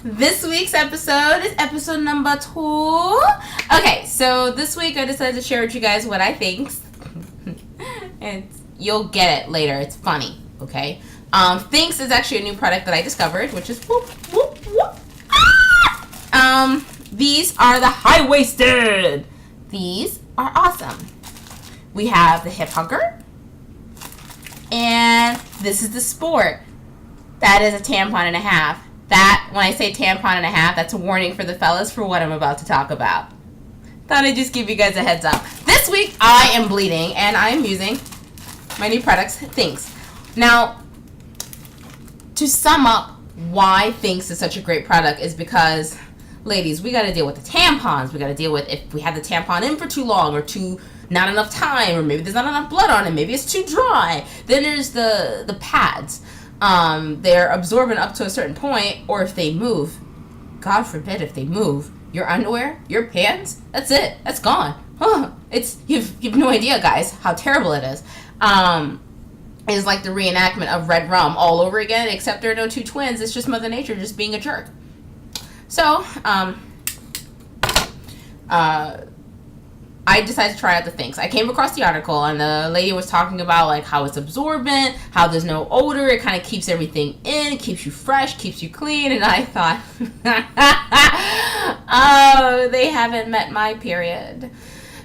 This week's episode is episode number 2. Okay, so this week I decided to share with you guys what I think. And you'll get it later. It's funny, okay? Thinx is actually a new product that I discovered, which is whoop, whoop, whoop. Ah! These are the high-waisted. These are awesome. We have the hip hugger. And this is the sport. That is a tampon and a half. That, when I say tampon and a half, that's a warning for the fellas for what I'm about to talk about. Thought I'd just give you guys a heads up. This week, I am bleeding, and I am using my new products, Thinx. Now, to sum up why Thinx is such a great product is because, ladies, we got to deal with the tampons. We got to deal with if we have the tampon in for too long or not enough time, or maybe there's not enough blood on it, maybe it's too dry. Then there's the pads. They're absorbent up to a certain point, or if they move, God forbid if they move, your underwear, your pants, that's it. That's gone. You've no idea, guys, how terrible it is. It's like the reenactment of Red Rum all over again, except there are no two twins. It's just Mother Nature just being a jerk. So, I decided to try out the Thinx. I came across the article, and the lady was talking about like how it's absorbent, how there's no odor, it kind of keeps everything in, keeps you fresh, keeps you clean, and I thought, oh, they haven't met my period.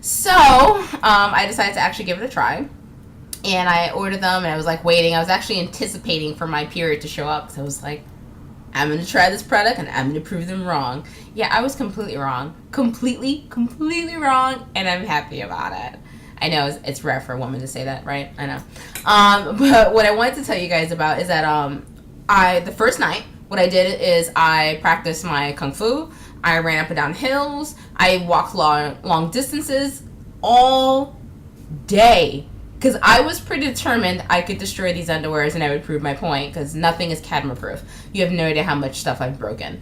So, I decided to actually give it a try, and I ordered them, and I was like waiting. I was actually anticipating for my period to show up, because I was like, I'm going to try this product, and I'm going to prove them wrong. Yeah, I was completely wrong. Completely wrong, and I'm happy about it. I know it's rare for a woman to say that, right? I know. But what I wanted to tell you guys about is that the first night, what I did is I practiced my kung fu. I ran up and down hills. I walked long distances all day. Because I was pretty determined I could destroy these underwears and I would prove my point, because nothing is Cadma proof. You have no idea how much stuff I've broken.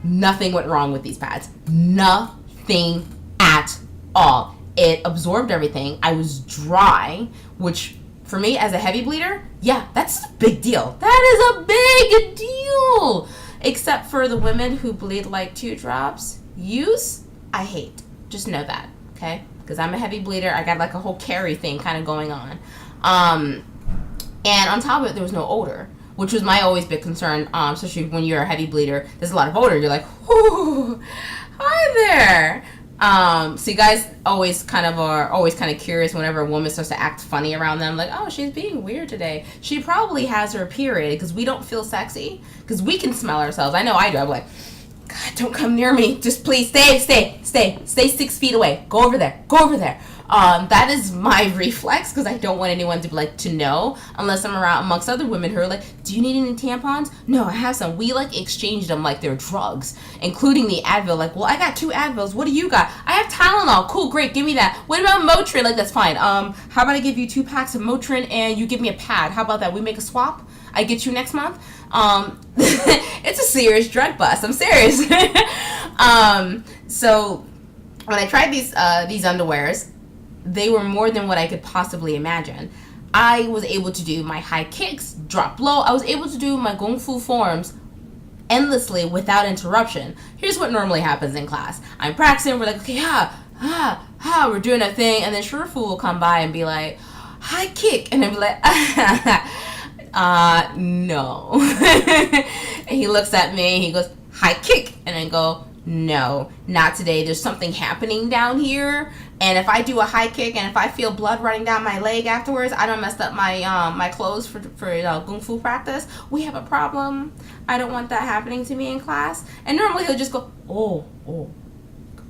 Nothing went wrong with these pads. Nothing at all. It absorbed everything. I was dry, which for me as a heavy bleeder, yeah, that's a big deal. That is a big deal. Except for the women who bleed like 2 drops. Use, I hate. Just know that, okay? Because I'm a heavy bleeder. I got like a whole carry thing kind of going on. And on top of it, there was no odor, which was my always big concern, especially when you're a heavy bleeder. There's a lot of odor. You're like, whoo, hi there. So you guys always kind of curious whenever a woman starts to act funny around them. Like, oh, she's being weird today. She probably has her period, because we don't feel sexy. Because we can smell ourselves. I know I do. I'm like, God, don't come near me. Just please stay 6 feet away. Go over there. That is my reflex, because I don't want anyone to know, unless I'm around amongst other women who are like, do you need any tampons? No, I have some. We exchange them like they're drugs, including the Advil. Like, well, I got 2 Advils. What do you got? I have Tylenol. Cool, great. Give me that. What about Motrin? Like, that's fine. How about I give you 2 packs of Motrin and you give me a pad? How about that? We make a swap? I get you next month. It's a serious drug bust. I'm serious. So when I tried these underwears, they were more than what I could possibly imagine. I was able to do my high kicks, drop low. I was able to do my kung fu forms endlessly without interruption. Here's what normally happens in class. I'm practicing. We're like, okay, we're doing a thing, and then Shurifu will come by and be like, high kick, and I'd be like, no. And he looks at me, he goes, high kick, and I go, no, not today. There's something happening down here, and if I do a high kick and if I feel blood running down my leg afterwards, I don't messed up my clothes for kung fu practice, we have a problem. I don't want that happening to me in class. And normally he'll just go, oh,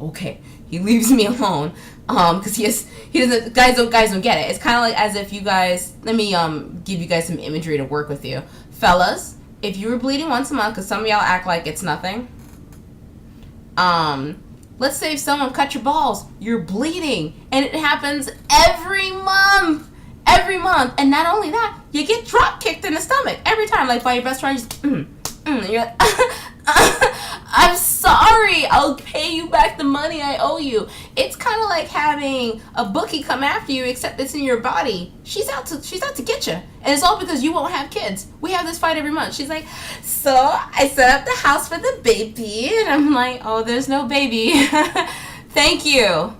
okay. He leaves me alone, because he doesn't. Guys don't get it. It's kind of like as if you guys. Let me give you guys some imagery to work with you, fellas. If you were bleeding once a month, because some of y'all act like it's nothing. Let's say if someone cut your balls, you're bleeding, and it happens every month, and not only that, you get drop kicked in the stomach every time, like by your best friend. Just, and you're like, I'm sorry. I'll pay you back the money I owe you. It's kind of like having a bookie come after you, except it's in your body. She's out to get you, and it's all because you won't have kids. We have this fight every month. She's like, so I set up the house for the baby, and I'm like, oh, there's no baby. Thank you,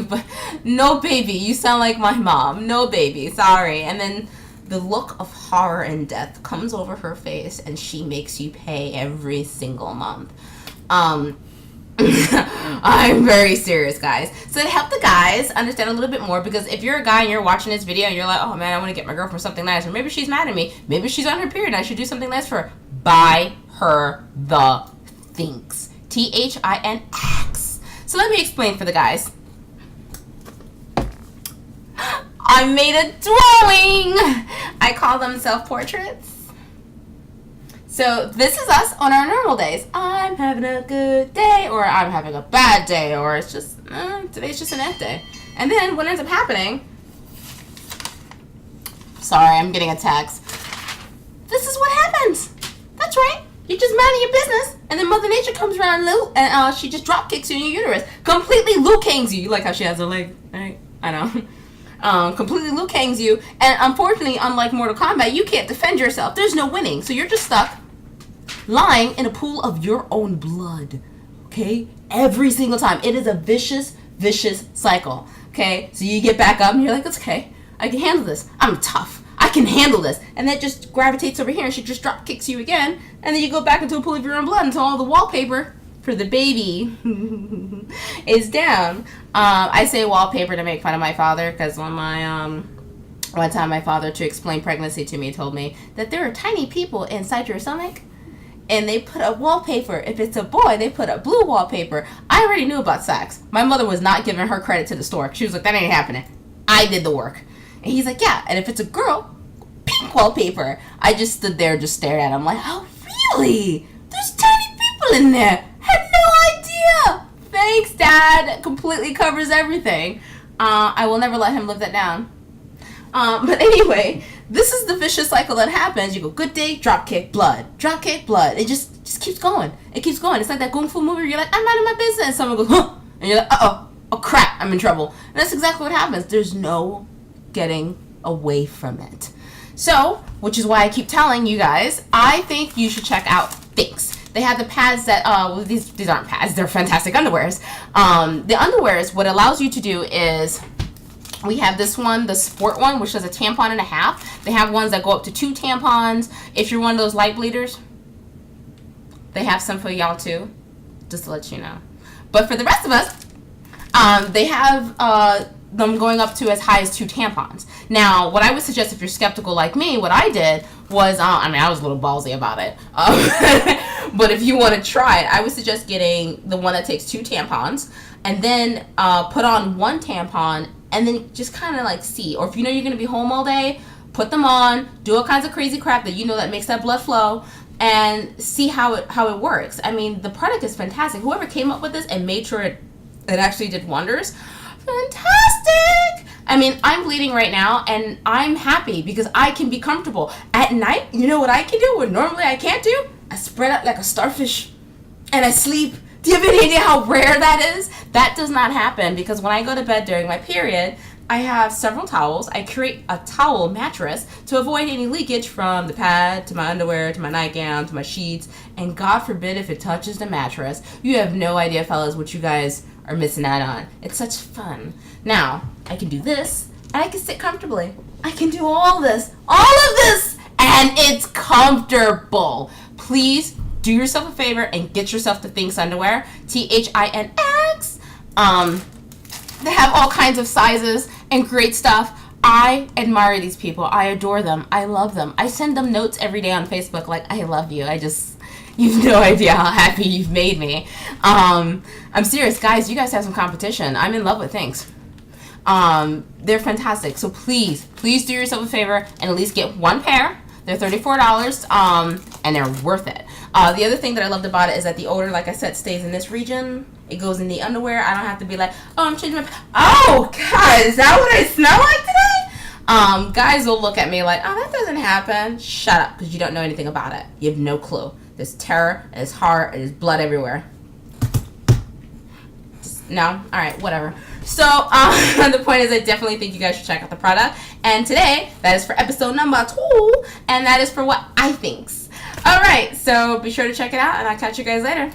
but no baby. You sound like my mom. No baby. Sorry. And then the look of horror and death comes over her face, and she makes you pay every single month. I'm very serious, guys. So to help the guys understand a little bit more, because if you're a guy and you're watching this video and you're like, oh man, I want to get my girlfriend something nice, or maybe she's mad at me, maybe she's on her period and I should do something nice for her, buy her the Thinx. Thinx. So let me explain for the guys. I made a drawing. I call them self-portraits. So this is us on our normal days. I'm having a good day, or I'm having a bad day, or it's just, today's just an F day. And then what ends up happening, sorry, I'm getting a text. This is what happens. That's right. You're just minding your business, and then Mother Nature comes around and she just drop kicks you in your uterus. Completely Luke hangs you. You like how she has her leg, right? I know. Completely Luke hangs you, and unfortunately, unlike Mortal Kombat, you can't defend yourself. There's no winning, so you're just stuck lying in a pool of your own blood, okay? Every single time. It is a vicious cycle, okay? So you get back up, and you're like, it's okay. I can handle this. I'm tough. I can handle this. And that just gravitates over here, and she just drop kicks you again, and then you go back into a pool of your own blood until all the wallpaper for the baby is down. I say wallpaper to make fun of my father, because when one time my father, to explain pregnancy to me, told me that there are tiny people inside your stomach, and they put a wallpaper. If it's a boy, they put a blue wallpaper. I already knew about sex. My mother was not giving her credit to the store. She was like, that ain't happening. I did the work. And he's like, yeah, and if it's a girl, pink wallpaper. I just stood there, just stared at him like, oh, really? There's tiny people in there. Had no idea. Thanks, Dad. Completely covers everything. I will never let him live that down. But anyway, this is the vicious cycle that happens. You go, good day, drop kick, blood. Drop kick, blood. It just keeps going. It keeps going. It's like that Kung Fu movie where you're like, I'm out of my business. Someone goes, huh? And you're like, uh-oh. Oh, crap. I'm in trouble. And that's exactly what happens. There's no getting away from it. So, which is why I keep telling you guys, I think you should check out Thinx. They have the pads that, well, these aren't pads, they're fantastic underwears. The underwears, what allows you to do is, we have this one, the sport one, which is a tampon and a half. They have ones that go up to 2 tampons. If you're one of those light bleeders, they have some for y'all too, just to let you know. But for the rest of us, they have them going up to as high as 2 tampons. Now, what I would suggest if you're skeptical like me, what I did was, I was a little ballsy about it. But if you want to try it, I would suggest getting the one that takes 2 tampons, and then put on 1 tampon, and then just kind of like see. Or if you know you're going to be home all day, put them on, do all kinds of crazy crap that you know that makes that blood flow, and see how it works. I mean, the product is fantastic. Whoever came up with this and made sure it actually did wonders, fantastic. I mean, I'm bleeding right now, and I'm happy because I can be comfortable. At night, you know what I can do what normally I can't do? I spread out like a starfish, and I sleep. Do you have any idea how rare that is? That does not happen because when I go to bed during my period, I have several towels. I create a towel mattress to avoid any leakage from the pad to my underwear to my nightgown to my sheets. And God forbid if it touches the mattress. You have no idea, fellas, what you guys are missing out on. It's such fun. Now, I can do this, and I can sit comfortably. I can do all of this, and it's comfortable. Please do yourself a favor and get yourself the Thinx underwear, Thinx. They have all kinds of sizes and great stuff. I admire these people. I adore them. I love them. I send them notes every day on Facebook like, I love you. You've no idea how happy you've made me. I'm serious, guys. You guys have some competition. I'm in love with Thinx. They're fantastic. So please do yourself a favor and at least get 1 pair. They're $34, and they're worth it. The other thing that I loved about it is that the odor, like I said, stays in this region. It goes in the underwear. I don't have to be like, oh, I'm changing my... Oh, God, is that what I smell like today? Guys will look at me like, oh, that doesn't happen. Shut up, because you don't know anything about it. You have no clue. there's terror, and there's horror, and there's blood everywhere. No? Alright, whatever. So, the point is I definitely think you guys should check out the product. And today, that is for episode number 2, and that is for what I think. Alright, so be sure to check it out, and I'll catch you guys later.